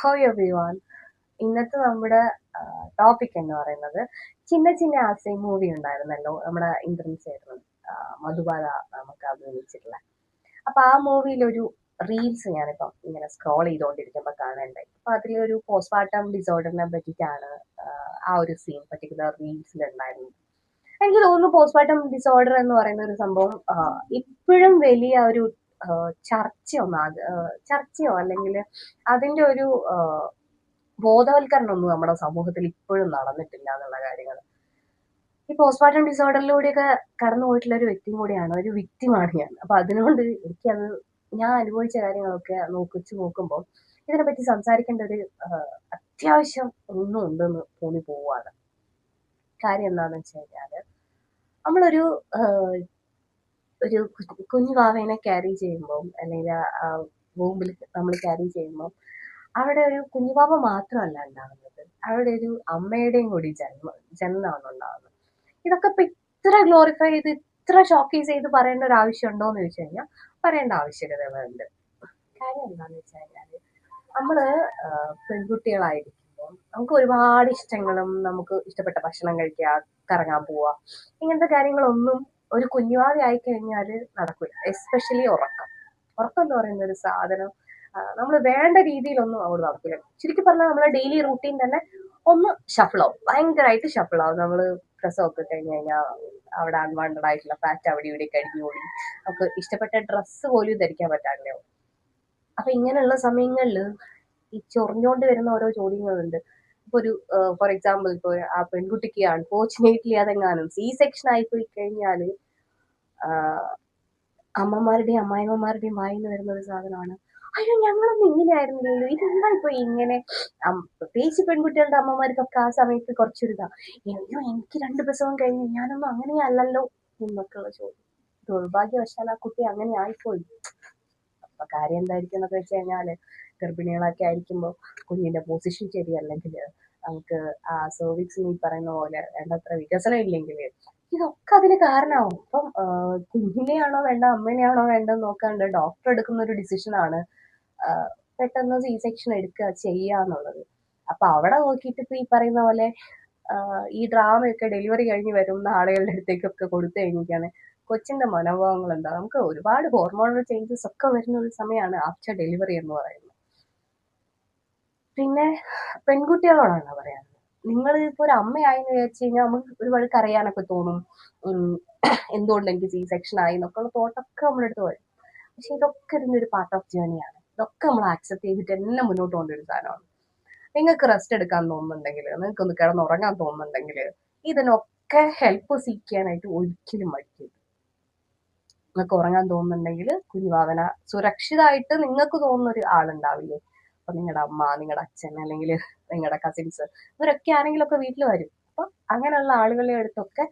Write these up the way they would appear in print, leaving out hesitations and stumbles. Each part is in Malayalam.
Hi everyone. ഇന്നത്തെ നമ്മുടെ ടോപ്പിക് എന്ന് പറയുന്നത് ചിന്ന ചിന്ന ആസൈ മൂവി ഉണ്ടായിരുന്നല്ലോ നമ്മുടെ ഇന്ദ്രൻ ചേട്ടൻ മധുബാല നമുക്ക് അഭിനയിച്ചിട്ടുള്ള. അപ്പൊ ആ മൂവിയിലൊരു റീൽസ് ഞാനിപ്പം ഇങ്ങനെ സ്ക്രോൾ ചെയ്തുകൊണ്ടിരിക്കുമ്പോൾ കാണുന്നുണ്ടായി. അപ്പൊ അതിലൊരു പോസ്റ്റ്മോർട്ടം ഡിസോർഡറിനെ പറ്റിയിട്ടാണ് ആ ഒരു സീൻ പർട്ടിക്കുലർ റീൽസിൽ ഉണ്ടായിരുന്നത്. എനിക്ക് തോന്നുന്നു പോസ്റ്റ്മോർട്ടം ഡിസോർഡർ എന്ന് പറയുന്ന ഒരു സംഭവം ഇപ്പോഴും വലിയ ഒരു ചർച്ചയോ അല്ലെങ്കിൽ അതിന്റെ ഒരു ബോധവൽക്കരണം ഒന്നും നമ്മുടെ സമൂഹത്തിൽ ഇപ്പോഴും നടന്നിട്ടില്ല എന്നുള്ള കാര്യങ്ങൾ. ഈ പോസ്റ്റ്മോർട്ടം ഡിസോർഡറിലൂടെയൊക്കെ കടന്നു പോയിട്ടുള്ള ഒരു വ്യക്തിയും കൂടിയാണ്, ഒരു വിക്ടിമാണ് ഞാൻ. അപ്പൊ അതിനുകൊണ്ട് എനിക്കത് ഞാൻ അനുഭവിച്ച കാര്യങ്ങളൊക്കെ നോക്കുമ്പോൾ ഇതിനെപ്പറ്റി സംസാരിക്കേണ്ട ഒരു അത്യാവശ്യം ഒന്നും ഉണ്ടെന്ന് തോന്നി പോവാണ്. കാര്യം എന്താണെന്ന് വെച്ച് കഴിഞ്ഞാല് നമ്മളൊരു ഒരു കുഞ്ഞു വാവേനെ ക്യാരി ചെയ്യുമ്പോൾ അല്ലെങ്കിൽ വൂമ്പിൽ നമ്മൾ ക്യാരി ചെയ്യുമ്പോൾ അവിടെ ഒരു കുഞ്ഞുവാവ മാത്രമല്ല ഉണ്ടാകുന്നത്, അവിടെ ഒരു അമ്മയുടെയും കൂടി ജന്മമാണ് ഉണ്ടാകുന്നത്. ഇതൊക്കെ ഇപ്പൊ ഇത്ര ഗ്ലോറിഫൈ ചെയ്ത് ഇത്ര ഷോക്കേസ് ചെയ്ത് പറയേണ്ട ഒരു ആവശ്യം ഉണ്ടോ എന്ന് ചോദിച്ചു കഴിഞ്ഞാൽ പറയേണ്ട ആവശ്യകതകളുണ്ട്. കാര്യം എന്താന്ന് വെച്ച് കഴിഞ്ഞാല് നമ്മള് പെൺകുട്ടികളായിരിക്കുമ്പോൾ നമുക്ക് ഒരുപാട് ഇഷ്ടങ്ങളും നമുക്ക് ഇഷ്ടപ്പെട്ട ഭക്ഷണം കഴിക്കുക, കറങ്ങാൻ പോവുക, ഇങ്ങനത്തെ കാര്യങ്ങളൊന്നും ഒരു കുഞ്ഞുവാവി ആയി കഴിഞ്ഞാൽ നടക്കില്ല. എസ്പെഷ്യലി ഉറക്കം എന്ന് പറയുന്ന ഒരു സാധനം നമ്മൾ വേണ്ട രീതിയിലൊന്നും അവിടെ നടക്കില്ല. ശരിക്കും പറഞ്ഞാൽ നമ്മളെ ഡെയിലി റൂട്ടീൻ തന്നെ ഒന്ന് ഷഫിളാവും, ഭയങ്കരമായിട്ട് ഷഫിളാവും. നമ്മൾ പ്രസവമൊക്കെ കഴിഞ്ഞ് കഴിഞ്ഞാൽ അവിടെ അൺവാണ്ടഡ് ആയിട്ടുള്ള ഫാറ്റ് അവിടെ ഇവിടെ കഴിഞ്ഞുകൂടി നമുക്ക് ഇഷ്ടപ്പെട്ട ഡ്രസ്സ് പോലും ധരിക്കാൻ പറ്റാണ്ടാവും. അപ്പൊ ഇങ്ങനെയുള്ള സമയങ്ങളിൽ ഈ ചൊറിഞ്ഞോണ്ട് വരുന്ന ഓരോ ചോദ്യങ്ങളുണ്ട്. ഇപ്പൊ ഒരു ഫോർ എക്സാമ്പിൾ ഇപ്പൊ ആ പെൺകുട്ടിക്ക് അൺഫോർച്ചുനേറ്റ്ലി അതെങ്ങാനും സി സെക്ഷൻ ആയിപ്പോയി കഴിഞ്ഞാല് അമ്മമാരുടെയും അമ്മായിമ്മമാരുടെയും വായിന്ന് വരുന്ന ഒരു സാധനമാണ്, അയ്യോ ഞങ്ങളൊന്നും ഇങ്ങനെയായിരുന്നില്ലല്ലോ, ഇതെന്താ ഇപ്പൊ ഇങ്ങനെ. പ്രത്യേകിച്ച് പെൺകുട്ടികളുടെ അമ്മമാർക്കൊക്കെ ആ സമയത്ത് കുറച്ചൊരിതാ, അയ്യോ എനിക്ക് 2 പ്രസവം കഴിഞ്ഞു, ഞാനൊന്നും അങ്ങനെയല്ലല്ലോ എന്നൊക്കെയുള്ള ചോദ്യം. ദൗർഭാഗ്യവശാൽ ആ കുട്ടി അങ്ങനെ ആയിപ്പോയി. അപ്പൊ കാര്യം എന്തായിരിക്കും എന്നൊക്കെ വെച്ച് കഴിഞ്ഞാല് ഗർഭിണികളൊക്കെ ആയിരിക്കുമ്പോൾ കുഞ്ഞിന്റെ പൊസിഷൻ ശരിയല്ലെങ്കിൽ, നമുക്ക് ആ സെർവിക്സിന് ഈ പറയുന്ന പോലെ വേണ്ടത്ര വികസനം ഇല്ലെങ്കിൽ ഇതൊക്കെ അതിന് കാരണമാവും. അപ്പം കുഞ്ഞിനെയാണോ വേണ്ട അമ്മേനെയാണോ വേണ്ടെന്ന് നോക്കാണ്ട് ഡോക്ടർ എടുക്കുന്ന ഒരു ഡിസിഷനാണ് പെട്ടെന്ന് സി സെക്ഷൻ ചെയ്യുക എന്നുള്ളത്. അപ്പൊ അവിടെ നോക്കിയിട്ട് ഇപ്പൊ ഈ പറയുന്ന പോലെ ഈ ഡ്രാമയൊക്കെ ഡെലിവറി കഴിഞ്ഞ് വരുന്ന ആളുകളുടെ അടുത്തേക്കൊക്കെ കൊടുത്തു കഴിഞ്ഞിട്ടാണ് കൊച്ചിന്റെ മനോഭാവങ്ങൾ എന്താ. നമുക്ക് ഒരുപാട് ഹോർമോണൽ ചേഞ്ചസ് ഒക്കെ വരുന്ന ഒരു സമയമാണ് ആഫ്റ്റർ ഡെലിവറി എന്ന് പറയുന്നത്. പിന്നെ പെൺകുട്ടികളോടാണ് പറയാനുള്ളത്, നിങ്ങൾ ഇപ്പൊ ഒരു അമ്മയായെന്ന് വിചാരിച്ചു കഴിഞ്ഞാൽ നമുക്ക് ഒരുപാട് കരയാനൊക്കെ തോന്നും. എന്തുകൊണ്ട് എനിക്ക് സി സെക്ഷൻ ആയി എന്നൊക്കെയുള്ള തോട്ടൊക്കെ നമ്മളെടുത്ത് വരും. പക്ഷെ ഇതൊക്കെ ഇതിന്റെ ഒരു പാർട്ട് ഓഫ് ജേണിയാണ്. ഇതൊക്കെ നമ്മൾ ആക്സെപ്റ്റ് ചെയ്തിട്ട് തന്നെ മുന്നോട്ട് കൊണ്ട ഒരു സാധനമാണ്. നിങ്ങൾക്ക് റെസ്റ്റ് എടുക്കാൻ തോന്നുന്നുണ്ടെങ്കിൽ, നിങ്ങൾക്ക് ഒന്ന് കിടന്നുറങ്ങാൻ തോന്നുന്നുണ്ടെങ്കിൽ, ഇതിനൊക്കെ ഹെൽപ്പ് സീക്ക് ചെയ്യാനായിട്ട് ഒരിക്കലും മടിക്കരുത്. നിങ്ങൾക്ക് ഉറങ്ങാൻ തോന്നുന്നുണ്ടെങ്കിൽ കുഞ്ഞുവാവന സുരക്ഷിതമായിട്ട് നിങ്ങൾക്ക് തോന്നുന്ന ഒരു ആളുണ്ടാവില്ലേ, അപ്പൊ നിങ്ങളുടെ അമ്മ, നിങ്ങളുടെ അച്ഛൻ, അല്ലെങ്കിൽ നിങ്ങളുടെ കസിൻസ്, ഇവരൊക്കെ ആരെങ്കിലും ഒക്കെ വീട്ടിൽ വരും. അപ്പൊ അങ്ങനെയുള്ള ആളുകളുടെ അടുത്തൊക്കെ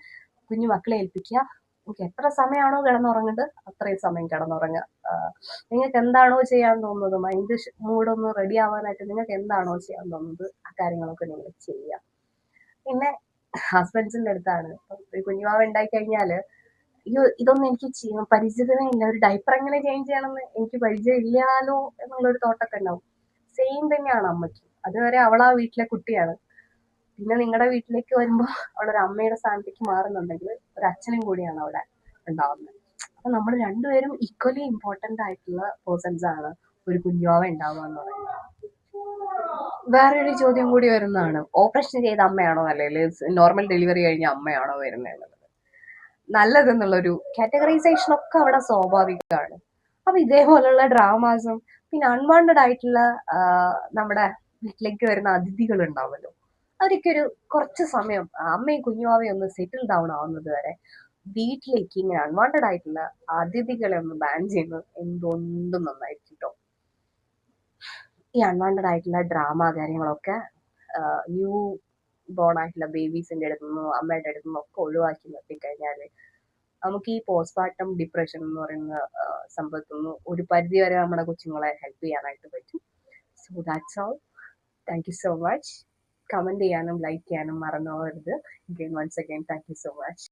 കുഞ്ഞു മക്കളെ ഏൽപ്പിക്കുക. നിങ്ങൾക്ക് എത്ര സമയമാണോ കിടന്നുറങ്ങുന്നത് അത്രയും സമയം കിടന്നുറങ്ങുക. നിങ്ങൾക്ക് എന്താണോ ചെയ്യാൻ തോന്നുന്നത്, മൈൻഡ് മൂഡൊന്ന് റെഡി ആവാനായിട്ട് നിങ്ങൾക്ക് എന്താണോ ചെയ്യാൻ തോന്നുന്നത് ആ കാര്യങ്ങളൊക്കെ നിങ്ങൾ ചെയ്യുക. പിന്നെ ഹസ്ബൻഡ്സിന്റെ അടുത്താണ് ഒരു കുഞ്ഞുവാവ ഉണ്ടായി കഴിഞ്ഞാല് ഇതൊന്നും എനിക്ക് പരിചിതമേ ഇല്ല, ഒരു ഡൈപ്പർ എങ്ങനെ ചേഞ്ച് ചെയ്യണമെന്ന് എനിക്ക് പരിചയം ഇല്ലാലോ എന്നുള്ളൊരു തോട്ടൊക്കെ ഉണ്ടാവും. സെയിം തന്നെയാണ് അമ്മയ്ക്ക്. അതുവരെ അവൾ ആ വീട്ടിലെ കുട്ടിയാണ്. പിന്നെ നിങ്ങളുടെ വീട്ടിലേക്ക് വരുമ്പോൾ അവളൊരു അമ്മയുടെ സ്ഥാനത്തേക്ക് മാറുന്നുണ്ടെങ്കിൽ ഒരു അച്ഛനും കൂടിയാണ് അവിടെ ഉണ്ടാവുന്നത്. അപ്പൊ നമ്മൾ രണ്ടുപേരും ഈക്വലി ഇമ്പോർട്ടന്റ് ആയിട്ടുള്ള പേഴ്സൺസ് ആണ് ഒരു കുഞ്ഞുവാവ ഉണ്ടാവുക എന്ന് പറയുന്നത്. വേറൊരു ചോദ്യം കൂടി വരുന്നതാണ്, ഓപ്പറേഷൻ ചെയ്ത അമ്മയാണോ അല്ലെങ്കിൽ നോർമൽ ഡെലിവറി കഴിഞ്ഞ അമ്മയാണോ വരുന്നത് നല്ലതെന്നുള്ളൊരു കാറ്റഗറൈസേഷൻ ഒക്കെ അവിടെ സ്വാഭാവികമാണ്. അപ്പൊ ഇതേപോലുള്ള ഡ്രാമാസും പിന്നെ അൺവാണ്ടഡ് ആയിട്ടുള്ള നമ്മുടെ വീട്ടിലേക്ക് വരുന്ന അതിഥികൾ ഉണ്ടാവുമല്ലോ, അവരൊക്കെ ഒരു കുറച്ച് സമയം അമ്മയും കുഞ്ഞുമാവയും ഒന്ന് സെറ്റിൽ ഡൗൺ ആവുന്നത് വരെ വീട്ടിലേക്ക് ഇങ്ങനെ അൺവാണ്ടഡ് ആയിട്ടുള്ള അതിഥികളെ ഒന്ന് ബാൻ ചെയ്യുന്നത് എന്തുകൊണ്ടും നന്നായിരിക്കും കേട്ടോ. ഈ അൺവാണ്ടഡ് ആയിട്ടുള്ള ഡ്രാമ കാര്യങ്ങളൊക്കെ ന്യൂ ബോൺ ആയിട്ടുള്ള ബേബീസിന്റെ അടുത്തു നിന്നും അമ്മയുടെ അടുത്തു നിന്നും ഒക്കെ ഒഴിവാക്കി നിർത്തിക്കഴിഞ്ഞാൽ നമുക്ക് ഈ പോസ്റ്റ്മോർട്ടം ഡിപ്രഷൻ എന്ന് പറയുന്ന സംഭവത്തിൽ നിന്ന് ഒരു പരിധി വരെ നമ്മുടെ കൊച്ചുങ്ങളെ ഹെൽപ്പ് ചെയ്യാനായിട്ട് പറ്റും. So that's all. Thank you so much. Comment ചെയ്യാനും ലൈക്ക് ചെയ്യാനും മറന്നു പോകരുത്. Once again thank you so much.